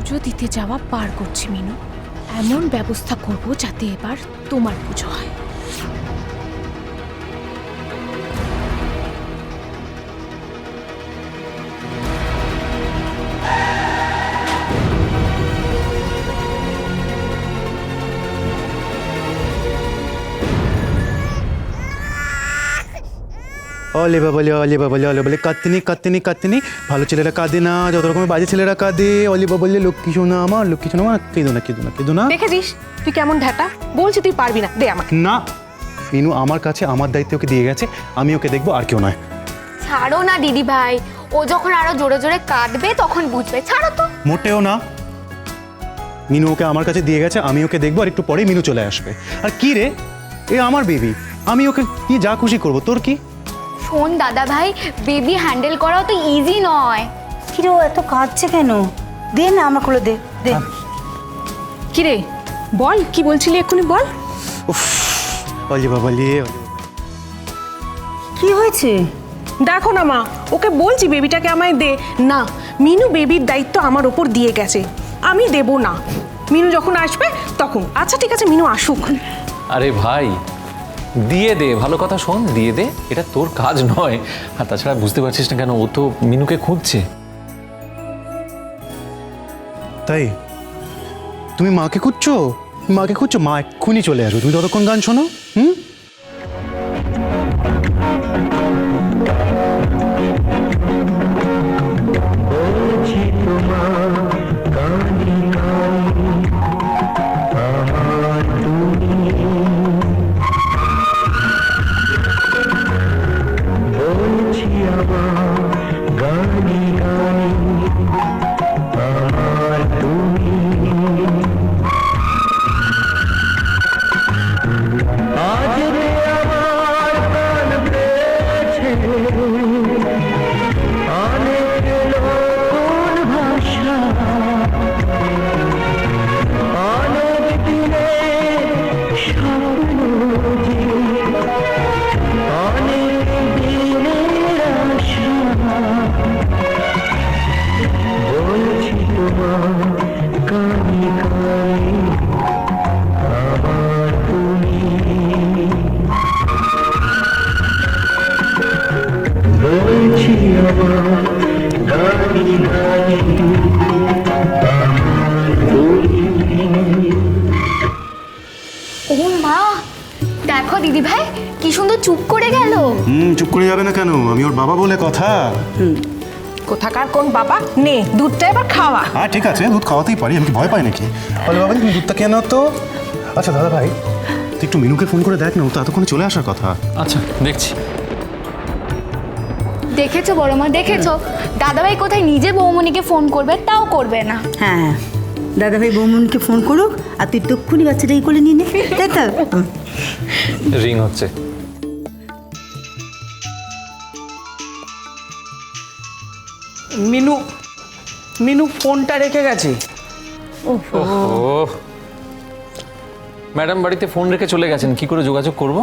পুজো দিতে যাওয়া পার করছি মিনু। এমন ব্যবস্থা করব যাতে এবার তোমার পুজো হয়। অলে বাবলে অলে বাবলে অলে বলে কাঁদতিনি কাঁদতিনি কাঁদতিনি, ভালো ছেলেরা কাঁদে না, যত রকমের বাজে ছেলেরা কাঁদে। অলে বাবলে লক্ষ্মী শোনা আমার, লক্ষ্মী শোনা আমার, কেঁদো না কেঁদো না কেঁদো না। দেখেছিস তুই কেমন ঢাটা, বলছি তুই পারবি না, দে আমাকে। না, মিনু আমার কাছে আমার দায়িত্ব ওকে দিয়ে গেছে, আমি ওকে দেখবো, আর কেউ নয়। ছাড়ো না দিদি ভাই, ও যখন আরো জোরে জোরে কাঁদবে তখন বুঝবে, ছাড়ো তো। মোটেও না, মিনু ওকে আমার কাছে দিয়ে গেছে, আমি ওকে দেখবো, আর একটু পরেই মিনু চলে আসবে। আর কি রে, এ আমার বেবি, আমি ওকে কি যা খুশি করবো, তোর কি? শোন দাদা ভাই, বেবি হ্যান্ডেল করাও তো ইজি নয়। কিরে ও এত কাঁদছে কেন? দে না আমার কোলে দে দে। কিরে বল, কি বলছিলি এক্ষুনি বল। উফ, অলে বাবলে। কি হয়েছে? দেখো না মা, ওকে বলছি বেবিটাকে আমায় দে না, মিনু বেবির দায়িত্ব আমার ওপর দিয়ে গেছে, আমি দেব না। মিনু যখন আসবে তখন। আচ্ছা ঠিক আছে, মিনু আসুক। আরে ভাই দিয়ে দে, ভালো কথা শোন, দিয়ে দে, এটা তোর কাজ নয়। আর তাছাড়া বুঝতে পারছিস না কেন, ও তো মিনুকে খুঁজছে। তাই তুমি মাকে খুঁজছো? মাকে খুঁজছো? মা এক্ষুনি চলে আসবে, তুমি ততক্ষণ গান শোনো। হুম, ও মা, দেখো দিদি ভাই কি সুন্দর চুপ করে গেল। চুপ করে যাবে না কেন? আমি ওর বাবা বলে কথা। কোথাকার কোন বাবা, নে দুধটা এবার খাওয়া। হ্যাঁ ঠিক আছে, দুধ খাওয়াতেই পারি, আমি কি ভয় পাই নাকি? বলে বাবা তুমি দুধটা কেন তো। আচ্ছা দাদা ভাই, তুই একটু মিনুকে ফোন করে দেখ না, ও তো এতক্ষণে চলে আসার কথা। আচ্ছা দেখছি। দেখেছো বড় মা, দেখেছো দাদা ভাই কোথায় নিজে বৌমনিকে ফোন করবে, তাও করবে না। হ্যাঁ, দাদাভাই বৌমনকে ফোন করুক, আর তুই তক্ষুনি বাচ্চাটাকে কোলে নিয়ে নে, তাই তো? রিং হচ্ছে। মিনু মিনু ফোনটা রেখে গেছে। ও ম্যাডাম বাড়িতে ফোন রেখে চলে গেছেন, কি করে যোগাযোগ করবো?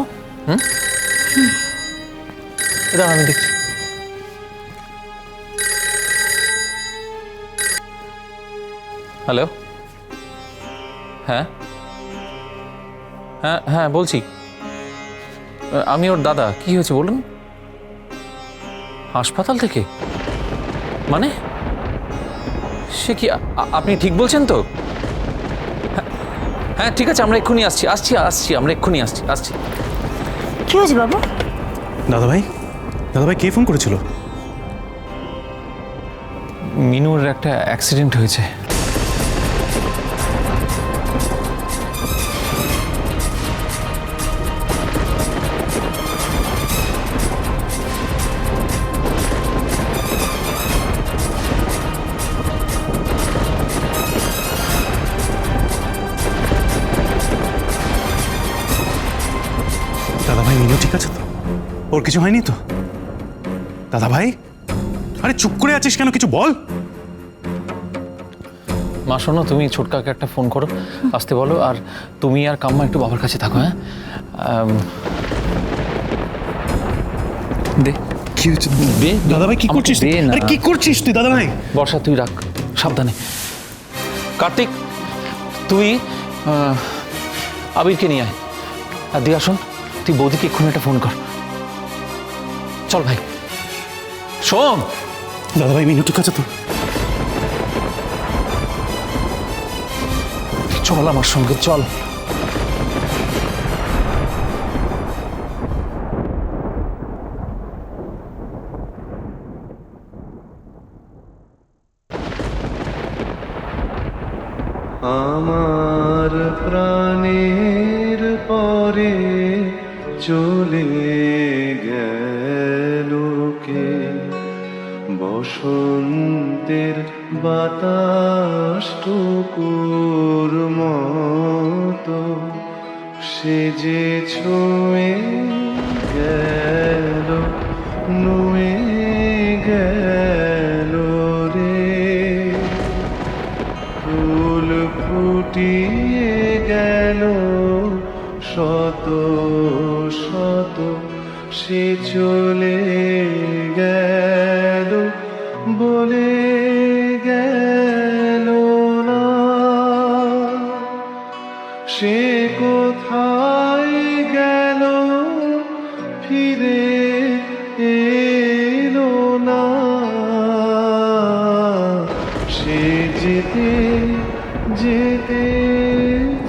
এটা আমি দেখছি। হ্যালো, হ্যাঁ হ্যাঁ হ্যাঁ বলছি, আমি ওর দাদা। কি হয়েছে বলুন? হাসপাতাল থেকে? মানে সে কি, আপনি ঠিক বলছেন তো? হ্যাঁ ঠিক আছে, আমরা এক্ষুনি আসছি আসছি আসছি আমরা এক্ষুনি আসছি। কি হয়েছে বাবু? দাদা ভাই, দাদা ভাই কে ফোন করেছিল? মিনুর একটা অ্যাক্সিডেন্ট হয়েছে। দাদা ভাই মিনু ঠিক আছে তো? ওর কিছু হয়নি তো? দাদা ভাই, আরে চুপ করে আছিস কেন, কিছু বল। মা শোনো, তুমি ছোটকাকে একটা ফোন করো, আসতে বলো, আর তুমি আর কাম্মা একটু বাবার কাছে থাকো। হ্যাঁ দে। কি হচ্ছে? দে দাদা ভাই কি করছিস? দে না। আরে কি করছিস তুই দাদা ভাই? বর্ষা তুই রাখ, সাবধানে। কার্তিক, তুই আবিরকে নিয়ে আয়। আর দিয়া শোন, তুই বৌদিকে এক্ষুনি একটা ফোন কর। চল ভাই, শোন। দাদা ভাই মিনু ঠিক আছে তো? চল আমার সঙ্গে, চল। আমার প্রাণের পরে চলে গেল কে, বসন্তের বাতাসটুকুর মতো সে যে ছুঁয়ে গেল, নুয়ে গেল রে। ফুল ফুটিয়ে গেল শত শত, সে চলে গেল বলে গেল না। সে কোথায় গেল ফিরে এলো না। সে যেতে যেতে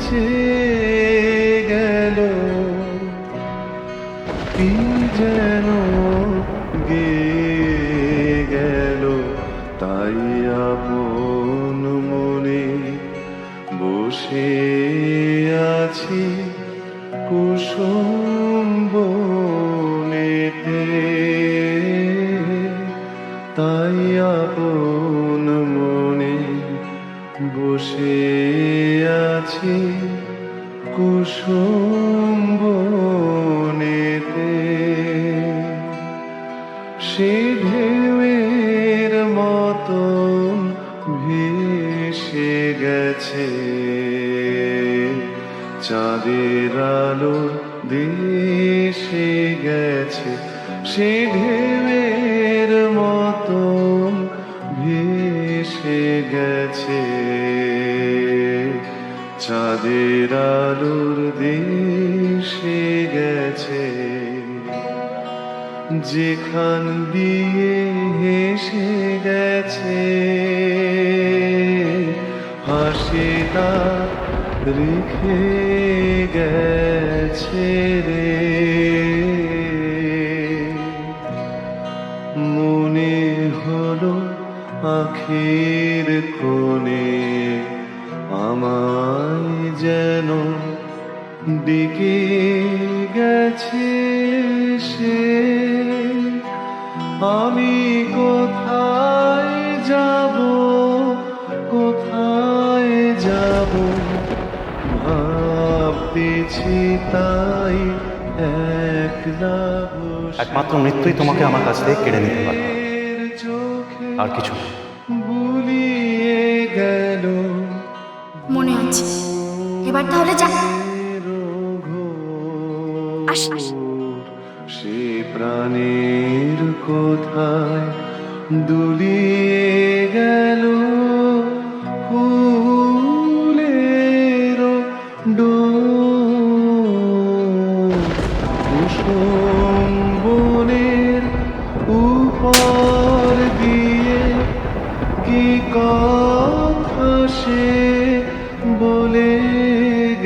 চেয়ে গেল, কি যেন গেয়ে গেল। তাই আপন মনে বসে আছি কুসুম বনেতে। তাই আপন মনে বসে আছি কুসুম বনেতে। সে ঢেউয়ের মতন ভেসে গেছে, চাঁদের আলো দেশে গেছে। সে ঢেউয়ের মতন ভেসে গেছে, চাঁদের আলোর দেশে গেছে। যেখান দিয়ে হেসে গেছে, হাসিটা রেখে গেছে রে। মনে হলো আখির কোণে আমায় যেন ডেকে গেছে সে। আমি কোথায় যাব, কোথায় যাব ভাবতেছি, তাই একলা বসে একমাত্র মৃত্যুই তোমাকে আমার কাছ থেকে কেড়ে নিতে পারে, চোখে আর কিছু না। বুলিয়ে গেল মনে হচ্ছে এবার তাহলে যা। আস আস। সে প্রাণের কোথায় দুলিয়ে গেল ফুলের ডোর। কুসুম বনের উপর দিয়ে কি কথা সে বলে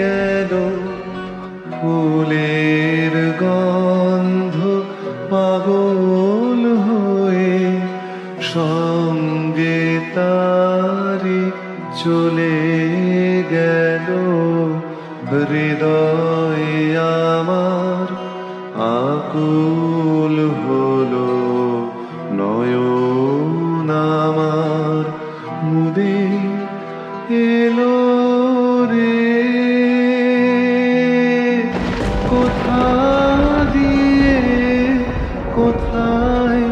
গেল। ফুলের গন্ধ পাগল হয়ে সঙ্গে তারি চলে গেল। হৃদয় আমার আকুল হলো, নয়ন আমার মুদে এলো রে। কোথা দিয়ে কোথায়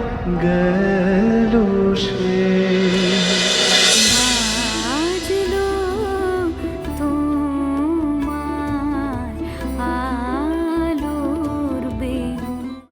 গেল সে।